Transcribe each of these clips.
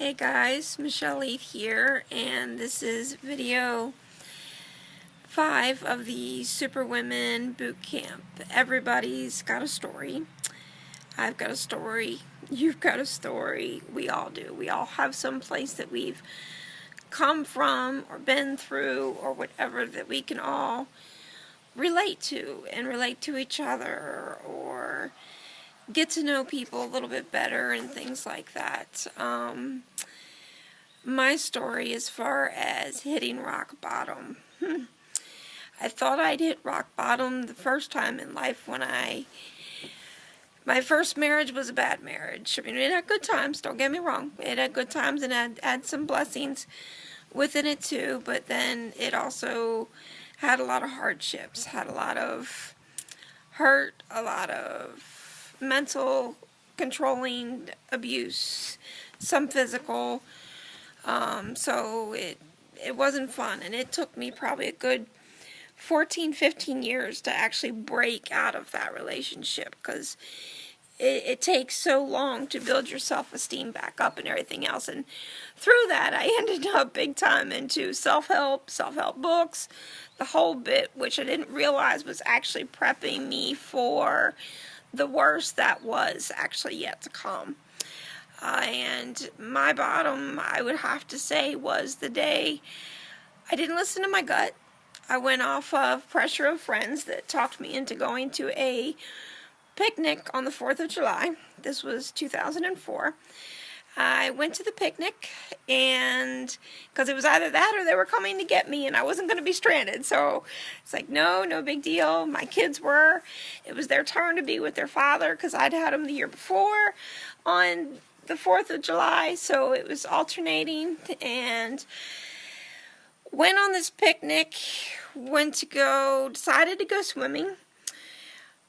Hey guys, Michelle Leith here, and this is video 5 of the Superwomen Bootcamp. Everybody's got a story. I've got a story. You've got a story. We all do. We all have some place that we've come from or been through or whatever that we can all relate to and relate to each other or get to know people a little bit better and things like that. My story as far as hitting rock bottom. I thought I'd hit rock bottom the first time in life when my first marriage was a bad marriage. I mean, it had good times, don't get me wrong. It had good times and had some blessings within it too, but then it also had a lot of hardships, had a lot of hurt, a lot of mental controlling abuse, some physical. So it wasn't fun, and it took me probably a good 14-15 years to actually break out of that relationship, because it takes so long to build your self-esteem back up and everything else. And through that, I ended up big time into self-help books, the whole bit, which I didn't realize was actually prepping me for the worst that was actually yet to come. And my bottom, I would have to say, was the day I didn't listen to my gut. I went off of pressure of friends that talked me into going to a picnic on the 4th of July. This was 2004. I went to the picnic, and because it was either that or they were coming to get me and I wasn't going to be stranded. So it's like, no big deal. My kids were. It was their turn to be with their father because I'd had them the year before on the 4th of July. So it was alternating, and went on this picnic, decided to go swimming.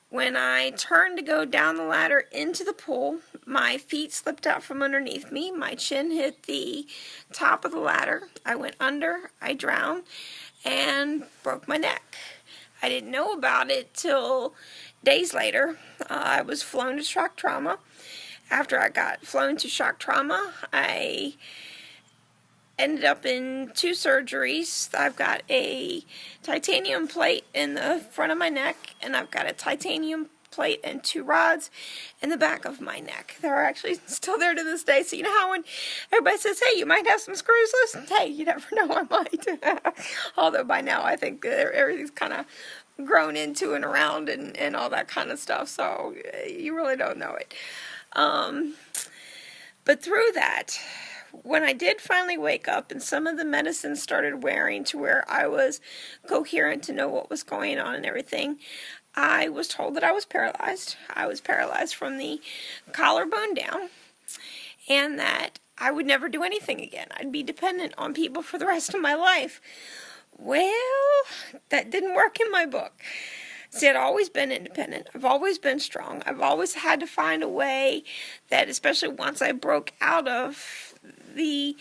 When I turned to go down the ladder into the pool, my feet slipped out from underneath me. My chin hit the top of the ladder. I went under, I drowned, and broke my neck. I didn't know about it till days later. I was flown to shock trauma. After I got flown to shock trauma, I ended up in 2 surgeries. I've got a titanium plate in the front of my neck, and I've got a titanium plate and 2 rods in the back of my neck. They're actually still there to this day. So you know how when everybody says, hey, you might have some screws loose? Hey, you never know, I might. Although by now I think everything's kind of grown into and around and all that kind of stuff. So you really don't know it. But through that, when I did finally wake up and some of the medicine started wearing to where I was coherent to know what was going on and everything, I was told that I was paralyzed. I was paralyzed from the collarbone down, and that I would never do anything again. I'd be dependent on people for the rest of my life. Well, that didn't work in my book. See, I'd always been independent. I've always been strong. I've always had to find a way that, especially once I broke out of the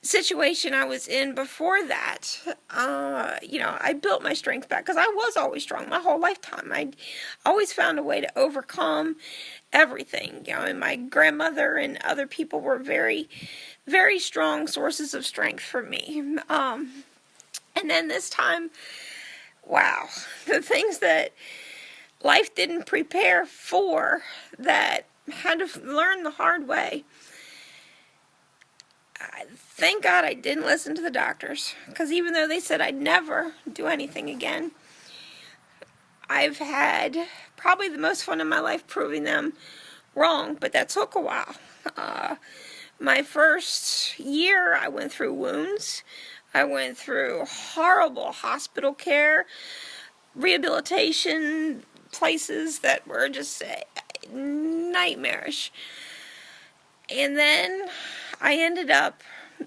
situation I was in before that, I built my strength back, because I was always strong my whole lifetime. I always found a way to overcome everything, and my grandmother and other people were very, very strong sources of strength for me. And then this time, wow, the things that life didn't prepare for, that had to learn the hard way. Thank God I didn't listen to the doctors, because even though they said I'd never do anything again, I've had probably the most fun in my life proving them wrong, but that took a while. My first year, I went through wounds. I went through horrible hospital care, rehabilitation places that were just nightmarish. And then I ended up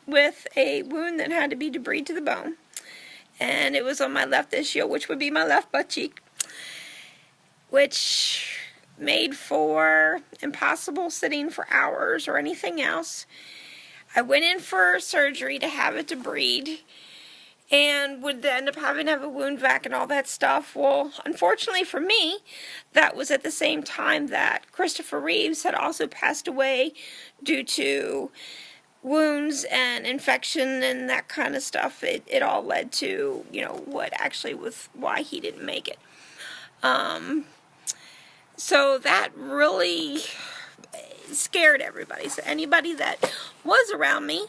with a wound that had to be debrided to the bone, and it was on my left ischial, which would be my left butt cheek, which made for impossible sitting for hours or anything else. I went in for surgery to have it debride, and would end up having to have a wound vac and all that stuff. Well, unfortunately for me, that was at the same time that Christopher Reeves had also passed away due to wounds and infection and that kind of stuff, it all led to, what actually was why he didn't make it. So that really scared everybody. So anybody that was around me,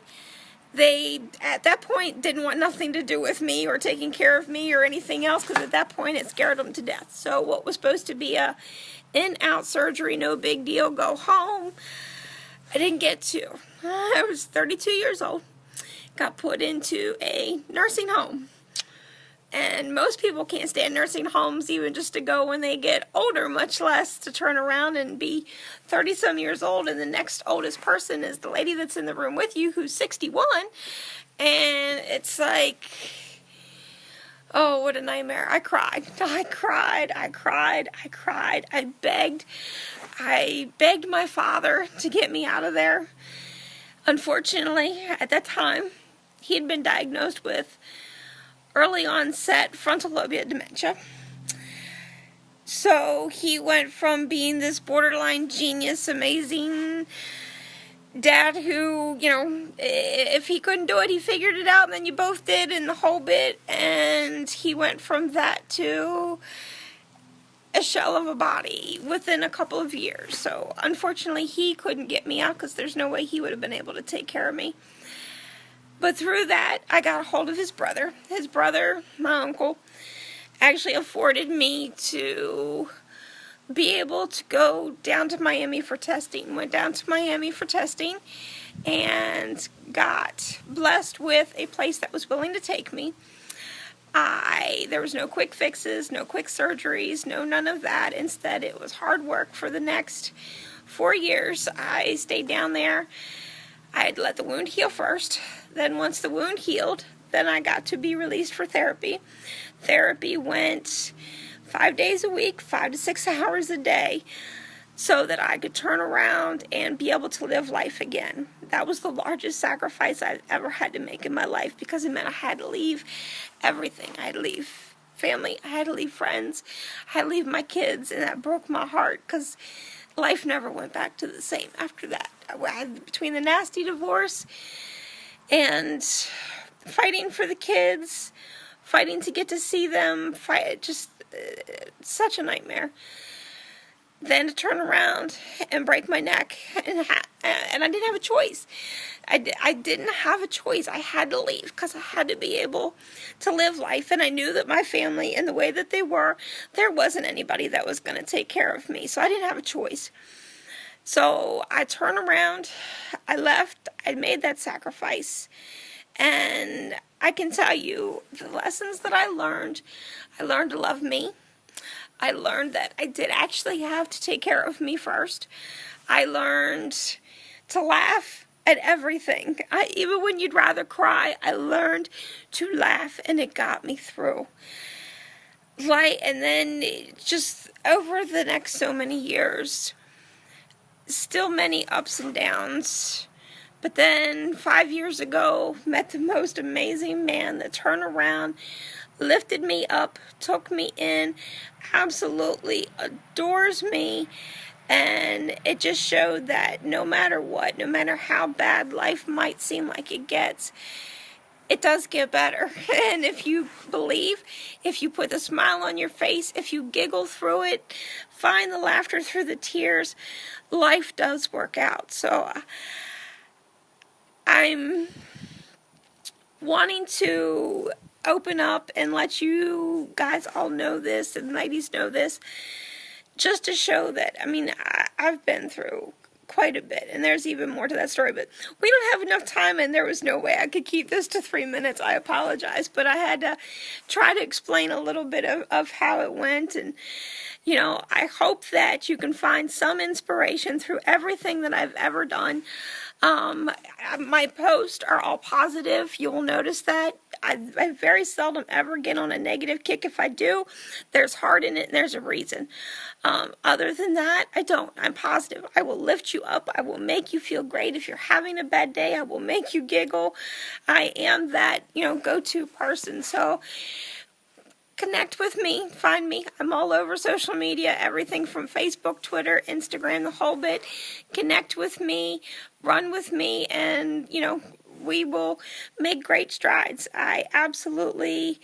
they, at that point, didn't want nothing to do with me or taking care of me or anything else, because at that point it scared them to death. So what was supposed to be a in-out surgery, no big deal, go home, I didn't get to. I was 32 years old, got put into a nursing home. And most people can't stand nursing homes even just to go when they get older, much less to turn around and be 30-some years old. And the next oldest person is the lady that's in the room with you, who's 61. And it's like, oh, what a nightmare. I cried. I begged my father to get me out of there. Unfortunately, at that time, he had been diagnosed with early onset frontal lobe dementia. So he went from being this borderline genius, amazing dad who, if he couldn't do it, he figured it out, and then you both did, and the whole bit, and he went from that to a shell of a body within a couple of years. So unfortunately, he couldn't get me out because there's no way he would have been able to take care of me. But through that, I got a hold of his brother. His brother, my uncle, actually afforded me to be able to go down to Miami for testing. Went down to Miami for testing and got blessed with a place that was willing to take me. There was no quick fixes, no quick surgeries, none of that. Instead, it was hard work for the next 4 years. I stayed down there. I had to let the wound heal first. Then once the wound healed, then I got to be released for therapy. Therapy went 5 days a week, 5 to 6 hours a day, so that I could turn around and be able to live life again. That was the largest sacrifice I've ever had to make in my life, because it meant I had to leave everything. I had to leave family. I had to leave friends. I had to leave my kids, and that broke my heart, because life never went back to the same after that. Between the nasty divorce and fighting for the kids, fighting to get to see them, such a nightmare. Then to turn around and break my neck, and I didn't have a choice. I didn't have a choice. I had to leave because I had to be able to live life, and I knew that my family and the way that they were, there wasn't anybody that was going to take care of me, so I didn't have a choice. So I turned around, I left, I made that sacrifice, and I can tell you the lessons that I learned to love me. I learned that I did actually have to take care of me first. I learned to laugh at everything. Even when you'd rather cry, I learned to laugh, and it got me through. And then just over the next so many years, still many ups and downs. But then 5 years ago, met the most amazing man that turned around, lifted me up, took me in, absolutely adores me, and it just showed that no matter what, no matter how bad life might seem like it gets, it does get better. And if you believe, if you put the smile on your face, if you giggle through it, find the laughter through the tears, life does work out. So I'm wanting to open up and let you guys all know this, and ladies know this, just to show that, I've been through quite a bit, and there's even more to that story, but we don't have enough time, and there was no way I could keep this to 3 minutes. I apologize, but I had to try to explain a little bit of how it went, and I hope that you can find some inspiration through everything that I've ever done. My posts are all positive. You will notice that. I very seldom ever get on a negative kick. If I do, there's heart in it, and there's a reason. Other than that, I don't. I'm positive. I will lift you up. I will make you feel great. If you're having a bad day, I will make you giggle. I am that, go-to person. So connect with me, find me. I'm all over social media, everything from Facebook, Twitter, Instagram, the whole bit. Connect with me, run with me, and, you know, we will make great strides. I absolutely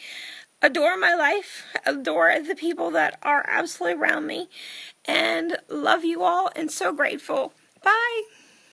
adore my life, adore the people that are absolutely around me, and love you all, and so grateful. Bye!